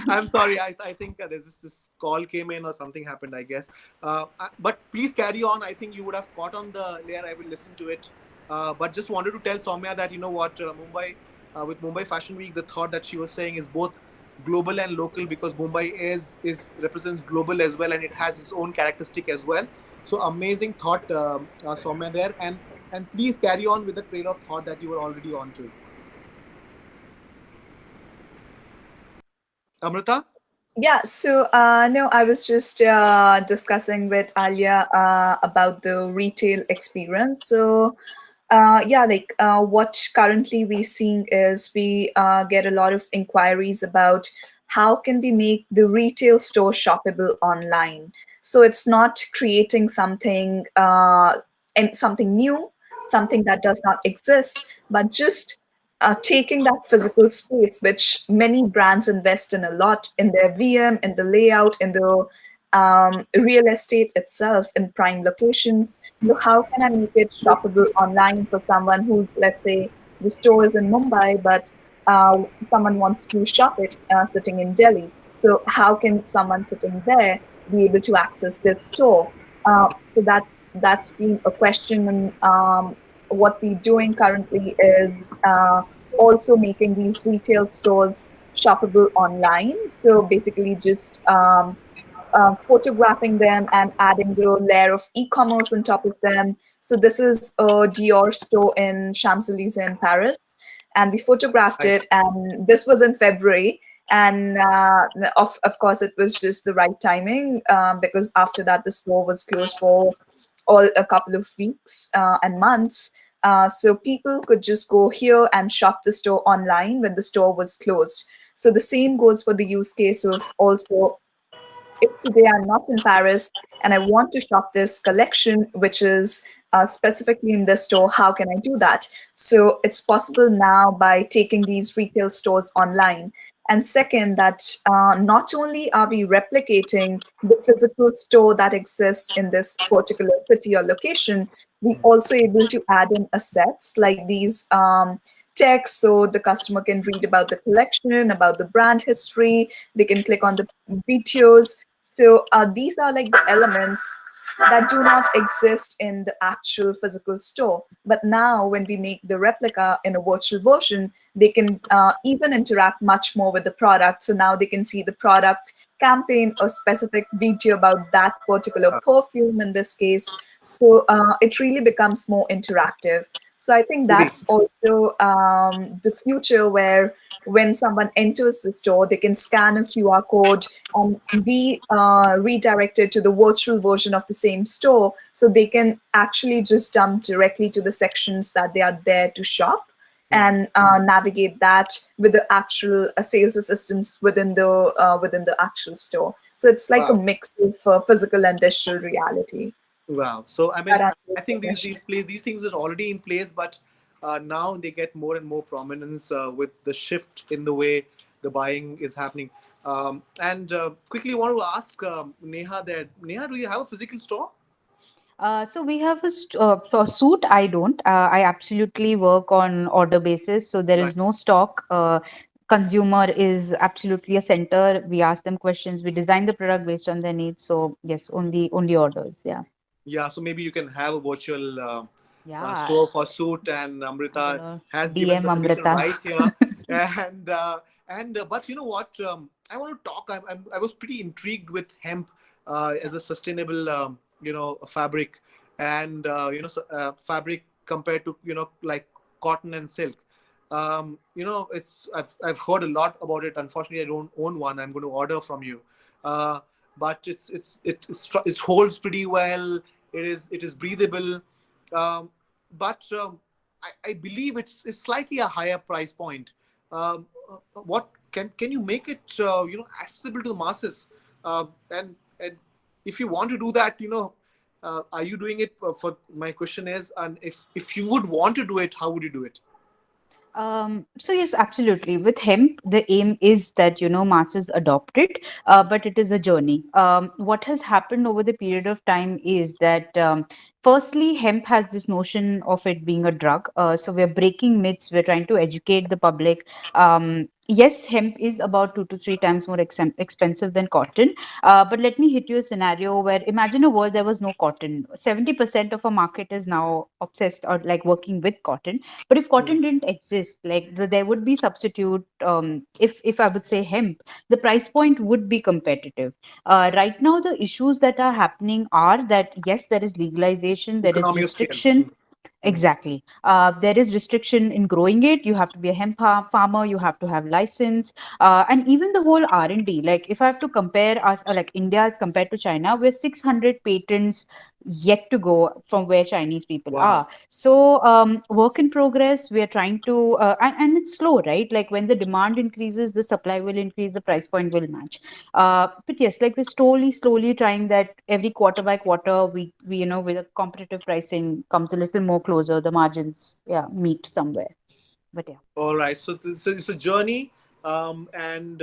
I'm sorry. I think there's this call came in or something happened, I guess. But please carry on. I think you would have caught on the layer. I will listen to it. But just wanted to tell Saumya that Mumbai, with Mumbai Fashion Week, the thought that she was saying is both global and local, because Mumbai is represents global as well, and it has its own characteristic as well. So amazing thought, Saumya there, and please carry on with the train of thought that you were already on to. Amrita? Yeah, so no, I was just discussing with Aliya about the retail experience. So what currently we're seeing is we get a lot of inquiries about how can we make the retail store shoppable online? So it's not creating something and something new, something that does not exist, but just taking that physical space, which many brands invest in a lot in their VM, in the layout, in the real estate itself, in prime locations. So how can I make it shoppable online for someone who's, let's say, the store is in Mumbai, but someone wants to shop it sitting in Delhi. So how can someone sitting there be able to access this store? So that's been a question. And what we're doing currently is also making these retail stores shoppable online. So basically, just photographing them and adding the layer of e-commerce on top of them. So this is a Dior store in Champs-Élysées in Paris, and we photographed I see. it. And this was in February, and of course it was just the right timing because after that the store was closed for all a couple of weeks and months. So people could just go here and shop the store online when the store was closed. So the same goes for the use case of also, if today I'm not in Paris and I want to shop this collection, which is specifically in this store, how can I do that? So it's possible now by taking these retail stores online. And second, that not only are we replicating the physical store that exists in this particular city or location, we also able to add in assets like these texts, so the customer can read about the collection, about the brand history. They can click on the videos. So these are like the elements that do not exist in the actual physical store. But now, when we make the replica in a virtual version, they can even interact much more with the product. So now they can see the product campaign, a specific video about that particular perfume in this case. So it really becomes more interactive. So I think Truly. that's also the future, where when someone enters the store, they can scan a QR code and be redirected to the virtual version of the same store. So they can actually just jump directly to the sections that they are there to shop and navigate that with the actual sales assistants within the actual store. So it's like a Wow. mix of physical and digital reality. Wow. So I That mean, answers I the think question. these things are already in place, but now they get more and more prominence with the shift in the way the buying is happening. And quickly want to ask Neha that, Neha, do you have a physical store? So we have for suit. I don't. I absolutely work on order basis. So there Right. is no stock. Consumer is absolutely a center. We ask them questions. We design the product based on their needs. So yes, only orders. Yeah. Yeah. So maybe you can have a virtual Yeah. store for suit, and I'm Amrita gonna has given DM the solution Amrita. right here. And but you know what? I want to talk. I was pretty intrigued with hemp as a sustainable, fabric, and fabric compared to like cotton and silk. It's I've heard a lot about it. Unfortunately, I don't own one. I'm going to order from you. Uh, but it holds pretty well. It is breathable. Um, but I believe it's slightly a higher price point. What can you make it accessible to the masses? And if you want to do that, are you doing it? For my question is, and if you would want to do it, how would you do it? So yes, absolutely. With hemp, the aim is that masses adopt it, but it is a journey. What has happened over the period of time is that firstly, hemp has this notion of it being a drug. So we're breaking myths. We're trying to educate the public. Yes, hemp is about 2 to 3 times more expensive than cotton. But let me hit you a scenario where imagine a world there was no cotton. 70% of a market is now obsessed or like working with cotton, but if Hmm. cotton didn't exist, like there would be substitute. If I would say hemp, the price point would be competitive. Right now, the issues that are happening are that yes, there is legalization, there is Economy of scale. restriction. Hmm. Exactly. There is restriction in growing it. You have to be a hemp farmer. You have to have license, and even the whole R&D. Like if I have to compare us, like India as compared to China, we're 600 patents yet to go from where Chinese people Wow. are. So work in progress. We are trying to, and it's slow, right? Like when the demand increases, the supply will increase, the price point will match. But yes, like we're slowly trying that every quarter by quarter. We with a competitive pricing comes a little more closer. The margins, yeah, meet somewhere. But yeah. All right. So this is a journey, and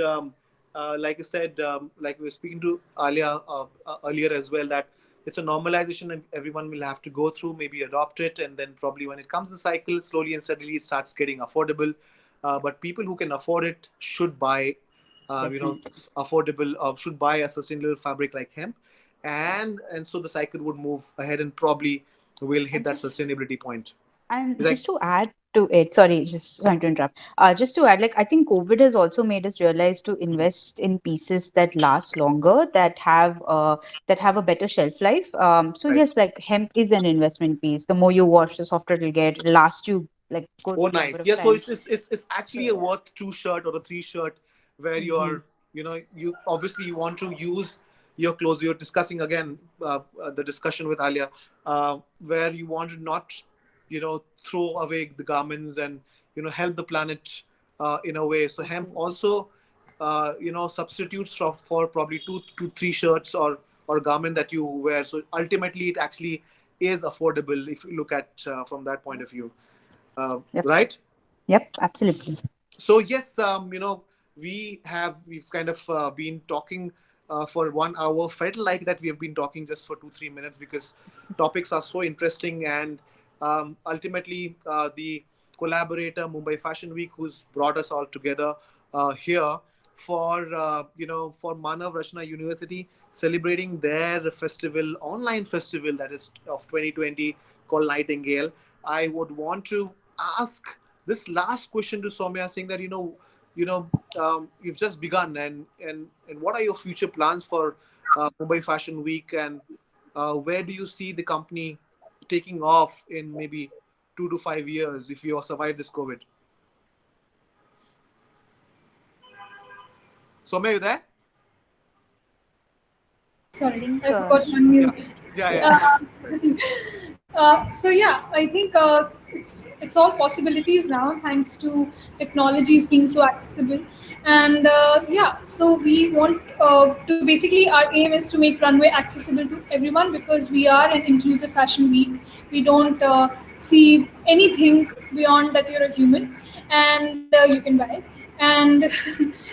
like I said, like we were speaking to Aliya earlier as well, that it's a normalization and everyone will have to go through, maybe adopt it, and then probably when it comes in cycle, slowly and steadily it starts getting affordable. But people who can afford it should buy, Definitely. affordable, should buy a sustainable fabric like hemp, and so the cycle would move ahead and probably will hit And that just sustainability point. And Like, just to add to it, sorry, just trying to interrupt. Just to add, like I think COVID has also made us realize to invest in pieces that last longer, that have a better shelf life. So right. yes, like hemp is an investment piece. The more you wash, the softer it'll get. It'll last you like good Oh, number nice. of Yeah, so time. it's actually a So, worth two shirt or a three shirt where mhm. you're, you obviously you want to use your clothes. You're discussing again the discussion with Aliya, where you want to not, throw away the garments and help the planet in a way. So hemp Absolutely. also, substitutes for probably two to three shirts or garment that you wear. So ultimately, it actually is affordable if you look at from that point Yep. of view, Yep. right? Yep. Absolutely. So yes, we've kind of been talking for 1 hour. Felt like that we have been talking just for 2-3 minutes because topics are so interesting, and ultimately the collaborator Mumbai Fashion Week, who's brought us all together here for for Manav Rachna University celebrating their festival, online festival, that is of 2020, called Nightingale. I would want to ask this last question to Soumya, saying that you've just begun, and what are your future plans for Mumbai Fashion Week, and where do you see the company taking off in maybe 2 to 5 years if you survive this COVID? Soumya, you there? Sorry, Think I forgot to Yeah, unmute. yeah, yeah. yeah. So yeah, I think it's all possibilities now thanks to technologies being so accessible, and yeah, so we want to basically our aim is to make runway accessible to everyone because we are an inclusive fashion week. We don't see anything beyond that you're a human, and you can buy. And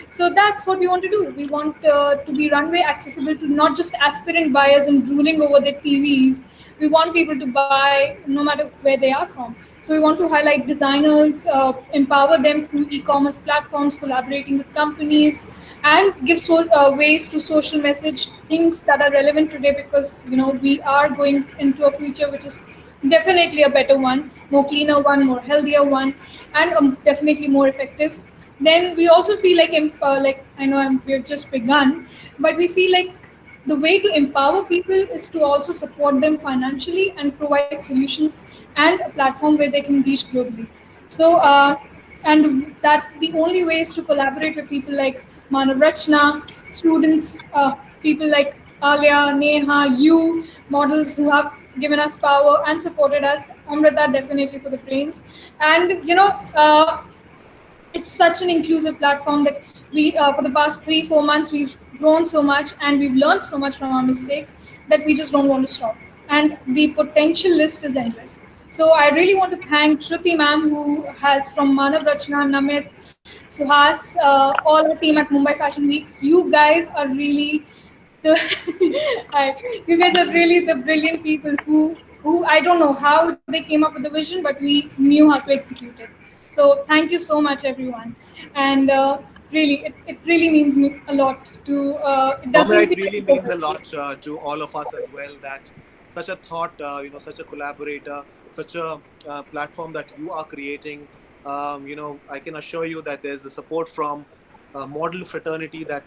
so that's what we want to do. We want to be runway accessible to not just aspirant buyers and drooling over their TVs. We want people to buy no matter where they are from. So we want to highlight designers, empower them through e-commerce platforms, collaborating with companies, and give ways to social message things that are relevant today because we are going into a future which is definitely a better one, more cleaner one, more healthier one, and definitely more effective. Then we also feel like I know we've just begun, but we feel like the way to empower people is to also support them financially and provide solutions and a platform where they can reach globally. So, and that the only way is to collaborate with people like Manav Rachna, students, people like Aliya, Neha, you, models who have given us power and supported us. Amrita definitely for the brains, and it's such an inclusive platform that we for the past 3-4 months we've grown so much and we've learned so much from our mistakes that we just don't want to stop, and the potential list is endless. So I really want to thank Shruti ma'am, who has from Manav Rachna, Naved, Suhas, all our team at Mumbai Fashion Week. You guys are really the Hi. You guys are really the brilliant people who I don't know how they came up with the vision, but we knew how to execute it. So thank you so much, everyone. And really, it really means me a lot to. It Soumya, doesn't it feel really like means a a lot to all of us as well, that such a thought, such a collaborator, such a platform that you are creating. I can assure you that there's a support from model fraternity that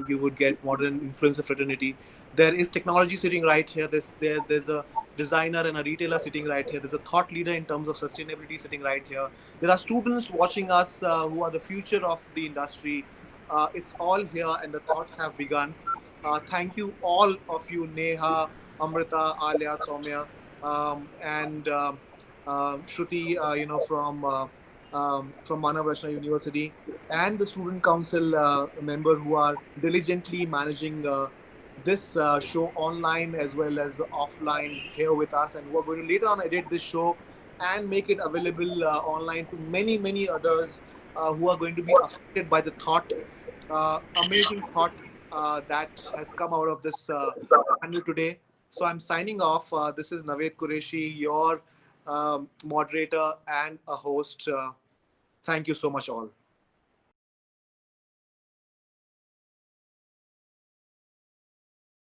you would get, modern influencer fraternity. There is technology sitting right here. There's a designer and a retailer sitting right here. There's a thought leader in terms of sustainability sitting right here. There are students watching us who are the future of the industry. It's all here, and the thoughts have begun. Thank you, all of you, Neha, Amrita, Aliya, Saumya, and Shruti, from Manav Rachna University, and the student council member who are diligently managing this show online as well as offline here with us, and who are going to later on edit this show and make it available online to many others who are going to be affected by the thought, amazing thought that has come out of this panel today. So I'm signing off. This is Naved Qureshi, your moderator and a host. Thank you so much, all.